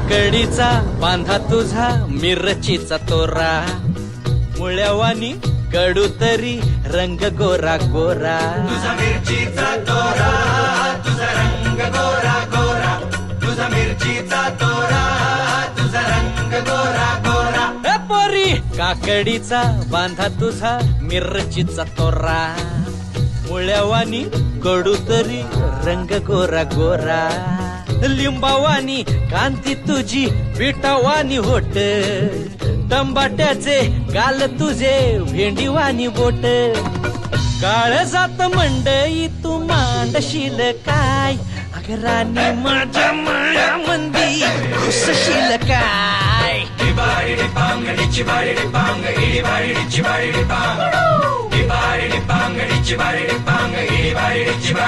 काकडीचा बांधा तुझा मिरचीचा तोरा मुळ्यावानी कडू तरी रंग गोरा गोरा तुझा मिरचीचा तोरा तुझा रंग गोरा गोरा तुझा मिरचीचा तोरा तुझा रंग गोरा गोरा ए पोरी काकडीचा बांधा तुझा मिरचीचा तोरा मुळ्यावानी कडू तरी रंग गोरा गोरा लिंबावानी कांती तुझी पिठावानी होट टंबाट्याचे गाल तुझे भेंडीवानी बोट काळ जात मंडई तू मांडशील काय अगरानी माझ्या माळ्यामंदी घुसशील काय डिबाडी डिपांग डिचिबाडी डिपांग इडिबाडी डिचिबाडी डिपांग डिबाडी डिपांग डिचिबाडी डिपांग इडिबाडी डिचिबाडी